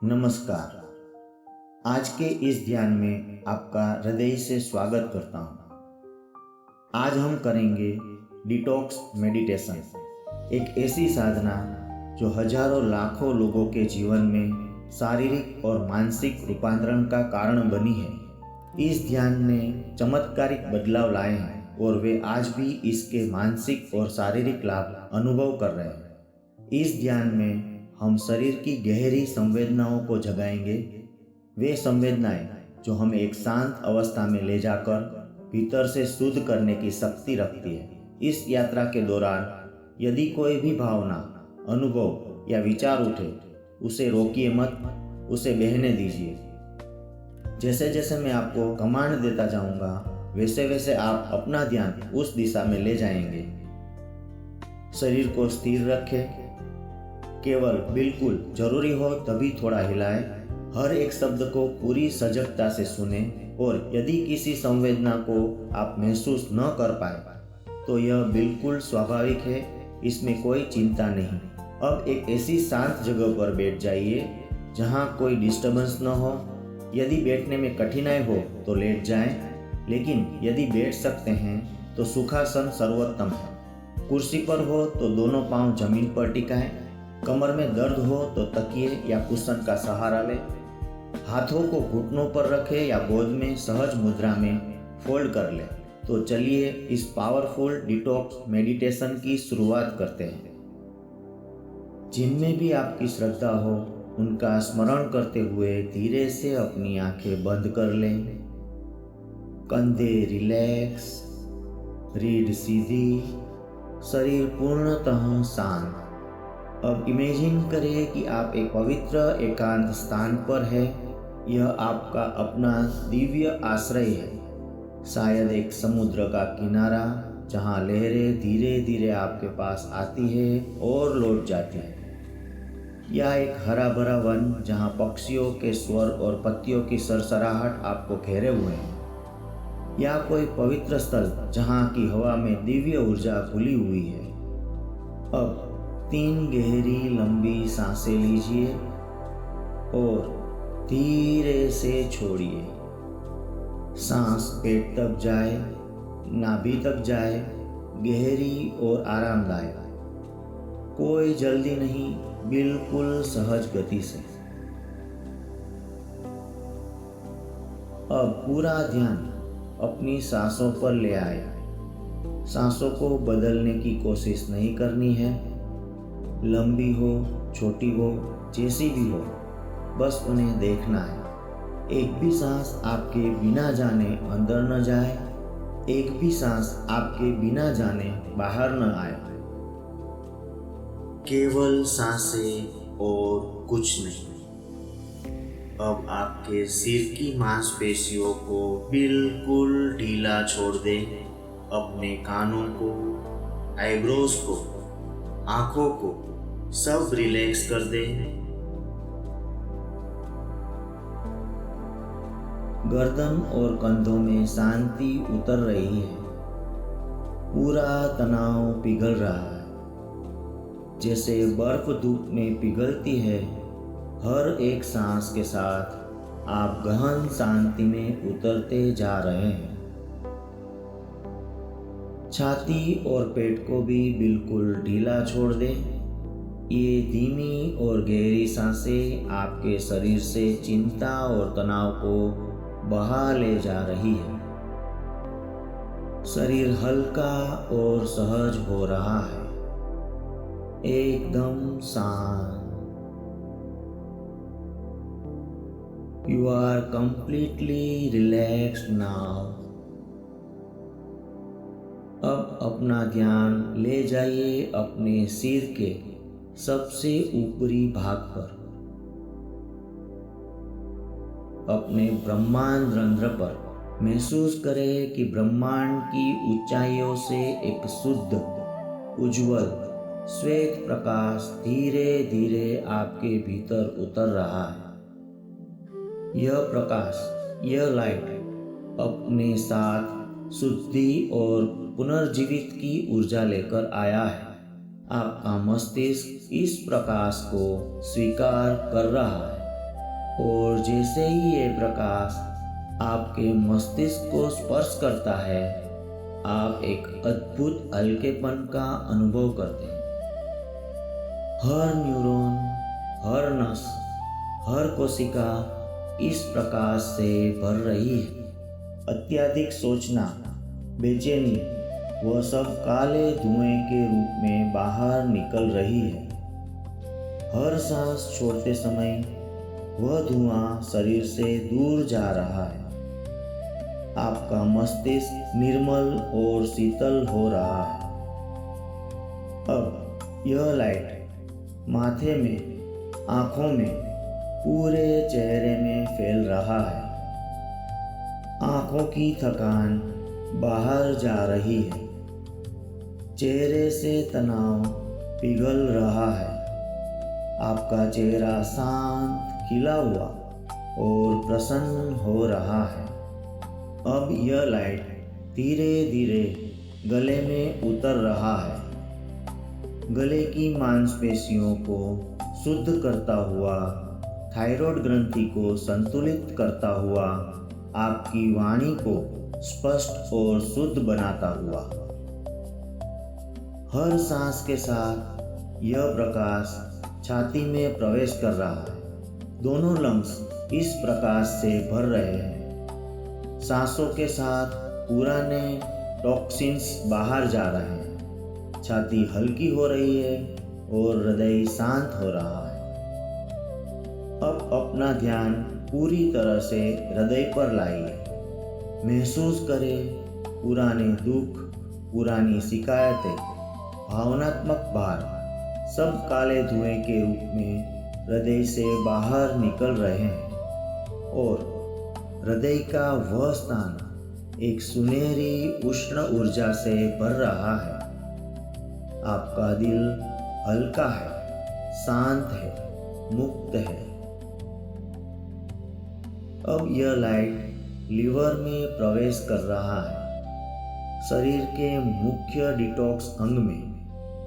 नमस्कार। आज के इस ध्यान में आपका हृदय से स्वागत करता हूँ। आज हम करेंगे डिटॉक्स मेडिटेशन, एक ऐसी साधना जो हजारों लाखों लोगों के जीवन में शारीरिक और मानसिक रूपांतरण का कारण बनी है। इस ध्यान ने चमत्कारिक बदलाव लाए हैं और वे आज भी इसके मानसिक और शारीरिक लाभ अनुभव कर रहे हैं। इस ध्यान में हम शरीर की गहरी संवेदनाओं को जगाएंगे, वे संवेदनाएं जो हमें एक शांत अवस्था में ले जाकर भीतर से शुद्ध करने की शक्ति रखती है। इस यात्रा के दौरान यदि कोई भी भावना, अनुभव या विचार उठे, उसे रोकिए मत, उसे बहने दीजिए। जैसे जैसे मैं आपको कमांड देता जाऊंगा, वैसे वैसे आप अपना ध्यान उस दिशा में ले जाएंगे। शरीर को स्थिर रखें, केवल बिल्कुल जरूरी हो तभी थोड़ा हिलाएं। हर एक शब्द को पूरी सजगता से सुने और यदि किसी संवेदना को आप महसूस न कर पाए तो यह बिल्कुल स्वाभाविक है, इसमें कोई चिंता नहीं। अब एक ऐसी शांत जगह पर बैठ जाइए जहां कोई डिस्टर्बेंस न हो। यदि बैठने में कठिनाई हो तो लेट जाएं, लेकिन यदि बैठ सकते हैं तो सुखासन सर्वोत्तम है। कुर्सी पर हो तो दोनों पांव जमीन पर टिकाएं। कमर में दर्द हो तो तकिए या कुशन का सहारा लें। हाथों को घुटनों पर रखें या गोद में सहज मुद्रा में फोल्ड कर लें। तो चलिए इस पावरफुल डिटॉक्स मेडिटेशन की शुरुआत करते हैं। जिनमें भी आपकी श्रद्धा हो उनका स्मरण करते हुए धीरे से अपनी आंखें बंद कर लें। कंधे रिलैक्स, रीढ़ सीधी, शरीर पूर्णतः शांत। अब इमेजिन करें कि आप एक पवित्र एकांत स्थान पर हैं। यह आपका अपना दिव्य आश्रय है, शायद एक समुद्र का किनारा जहां लहरें धीरे धीरे आपके पास आती है और लौट जाती है, या एक हरा भरा वन जहां पक्षियों के स्वर और पत्तियों की सरसराहट आपको घेरे हुए हैं, या कोई पवित्र स्थल जहां की हवा में दिव्य ऊर्जा घुली हुई है। अब 3 गहरी लंबी सांसें लीजिए और धीरे से छोड़िए। सांस पेट तक जाए, नाभि तक जाए, गहरी और आरामदायक। कोई जल्दी नहीं, बिल्कुल सहज गति से। अब पूरा ध्यान अपनी सांसों पर ले आए। सांसों को बदलने की कोशिश नहीं करनी है। लंबी हो, छोटी हो, जैसी भी हो, बस उन्हें देखना है। एक भी सांस आपके बिना जाने अंदर न जाए, एक भी सांस आपके बिना जाने बाहर न आए। केवल सांसें और कुछ नहीं। अब आपके सिर की मांसपेशियों को बिल्कुल ढीला छोड़ दें। अपने कानों को, आईब्रोज को, आंखों को सब रिलैक्स कर दें। गर्दन और कंधों में शांति उतर रही है। पूरा तनाव पिघल रहा है, जैसे बर्फ धूप में पिघलती है। हर एक सांस के साथ आप गहन शांति में उतरते जा रहे हैं। छाती और पेट को भी बिल्कुल ढीला छोड़ दें। ये धीमी और गहरी सांसें आपके शरीर से चिंता और तनाव को बहा ले जा रही है। शरीर हल्का और सहज हो रहा है, एकदम शांत। You are completely relaxed now. अब अपना ध्यान ले जाइए अपने सिर के सबसे ऊपरी भाग पर, अपने ब्रह्मांड रंध्र पर। महसूस करें कि ब्रह्मांड की ऊंचाइयों से एक शुद्ध, उज्जवल, श्वेत प्रकाश धीरे धीरे आपके भीतर उतर रहा है। यह प्रकाश, यह लाइट अपने साथ शुद्धि और पुनर्जीवित की ऊर्जा लेकर आया है। आपका मस्तिष्क इस प्रकाश को स्वीकार कर रहा है। और जैसे ही ये प्रकाश आपके मस्तिष्क को स्पर्श करता है, आप एक अद्भुत हल्केपन का अनुभव करते हैं। हर न्यूरॉन, हर नस, हर कोशिका इस प्रकाश से भर रही है। अत्यधिक सोचना, बेचैनी, वह सब काले धुएं के रूप में बाहर निकल रही है। हर सांस छोड़ते समय वह धुआं शरीर से दूर जा रहा है। आपका मस्तिष्क निर्मल और शीतल हो रहा है। अब यह लाइट माथे में, आंखों में, पूरे चेहरे में फैल रहा है। आंखों की थकान बाहर जा रही है। चेहरे से तनाव पिघल रहा है। आपका चेहरा शांत, खिला हुआ और प्रसन्न हो रहा है। अब यह लाइट धीरे धीरे गले में उतर रहा है। गले की मांसपेशियों को शुद्ध करता हुआ, थायराइड ग्रंथि को संतुलित करता हुआ, आपकी वाणी को स्पष्ट और शुद्ध बनाता हुआ। हर सांस के साथ यह प्रकाश छाती में प्रवेश कर रहा है। दोनों लंग्स इस प्रकाश से भर रहे हैं। सांसों के साथ पुराने टॉक्सिन्स बाहर जा रहे हैं। छाती हल्की हो रही है और हृदय शांत हो रहा है। अब अपना ध्यान पूरी तरह से हृदय पर लाइए। महसूस करें पुराने दुख, पुरानी शिकायतें, भावनात्मक भार सब काले धुएं के रूप में हृदय से बाहर निकल रहे हैं और हृदय का वह स्थान एक सुनहरी उष्ण ऊर्जा से भर रहा है। आपका दिल हल्का है, शांत है, मुक्त है। अब यह लाइट लीवर में प्रवेश कर रहा है। शरीर के मुख्य डिटॉक्स अंग में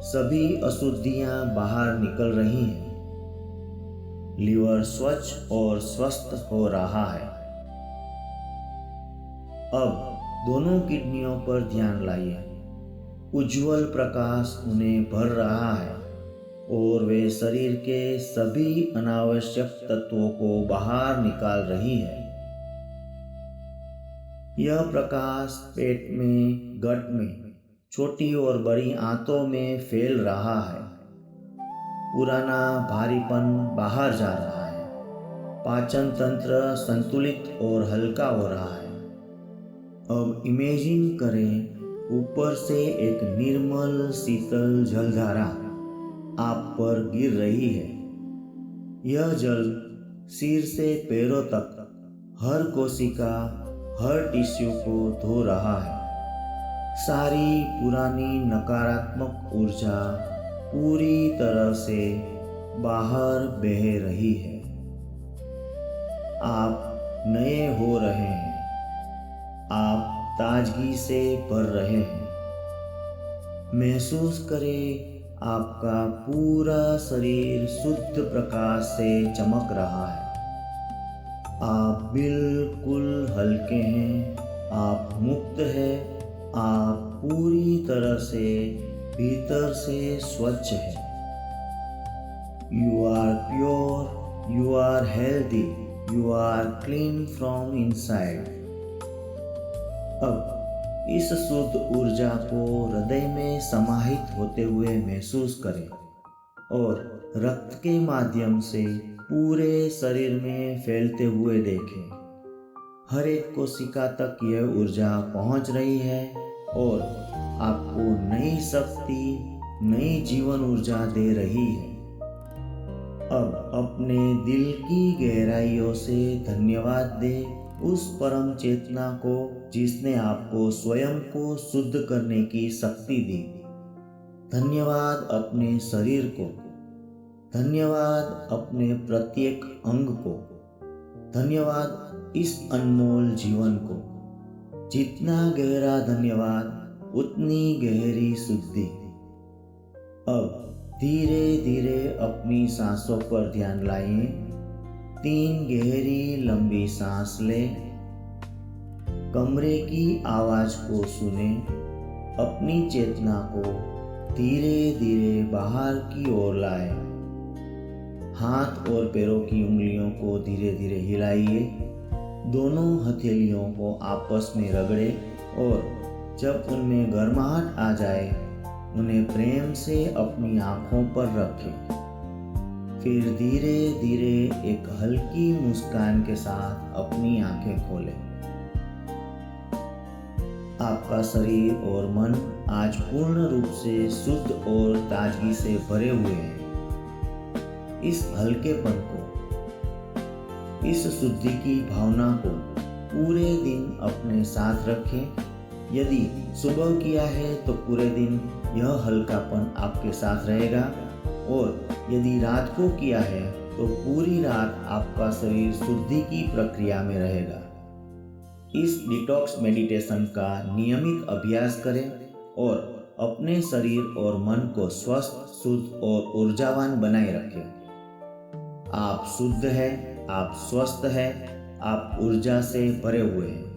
सभी अशुद्धियां बाहर निकल रही हैं। लीवर स्वच्छ और स्वस्थ हो रहा है। अब दोनों किडनियों पर ध्यान लाइए। उज्ज्वल प्रकाश उन्हें भर रहा है और वे शरीर के सभी अनावश्यक तत्वों को बाहर निकाल रही है। यह प्रकाश पेट में, गट में, छोटी और बड़ी आंतों में फैल रहा है। पुराना भारीपन बाहर जा रहा है। पाचन तंत्र संतुलित और हल्का हो रहा है। अब इमेजिन करें ऊपर से एक निर्मल शीतल जलधारा आप पर गिर रही है। यह जल सिर से पैरों तक हर कोशिका, हर टिश्यू को धो रहा है। सारी पुरानी नकारात्मक ऊर्जा पूरी तरह से बाहर बह रही है। आप नए हो रहे हैं। आप ताजगी से भर रहे हैं। महसूस करें आपका पूरा शरीर शुद्ध प्रकाश से चमक रहा है। आप बिल्कुल हल्के हैं। आप मुक्त हैं। आप पूरी तरह से भीतर से स्वच्छ हैं। You are pure, you are healthy, you are clean from inside. अब इस शुद्ध ऊर्जा को हृदय में समाहित होते हुए महसूस करें और रक्त के माध्यम से पूरे शरीर में फैलते हुए देखें। हर एक कोशिका तक यह ऊर्जा पहुंच रही है और आपको नई शक्ति, नई जीवन ऊर्जा दे रही है। अब अपने दिल की गहराइयों से धन्यवाद दें उस परम चेतना को जिसने आपको स्वयं को शुद्ध करने की शक्ति दी। धन्यवाद अपने शरीर को, धन्यवाद अपने प्रत्येक अंग को, धन्यवाद इस अनमोल जीवन को। जितना गहरा धन्यवाद उतनी गहरी शुद्धि। अब धीरे धीरे अपनी सांसों पर ध्यान लाइए। 3 गहरी लंबी सांस लें। कमरे की आवाज को सुने। अपनी चेतना को धीरे धीरे बाहर की ओर लाए। हाथ और पैरों की उंगलियों को धीरे धीरे हिलाइए। दोनों हथेलियों को आपस में रगड़े और जब उनमें गर्माहट आ जाए उन्हें प्रेम से अपनी आंखों पर रखें। फिर धीरे धीरे एक हल्की मुस्कान के साथ अपनी आंखें खोलें। आपका शरीर और मन आज पूर्ण रूप से शुद्ध और ताजगी से भरे हुए हैं। इस हल्केपन को, इस शुद्धि की भावना को पूरे दिन अपने साथ रखें। यदि सुबह किया है तो पूरे दिन यह हल्कापन आपके साथ रहेगा और यदि रात को किया है तो पूरी रात आपका शरीर शुद्धि की प्रक्रिया में रहेगा। इस डिटॉक्स मेडिटेशन का नियमित अभ्यास करें और अपने शरीर और मन को स्वस्थ, शुद्ध और ऊर्जावान बनाए रखें। आप शुद्ध हैं, आप स्वस्थ हैं, आप ऊर्जा से भरे हुए हैं।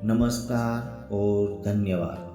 नमस्कार और धन्यवाद।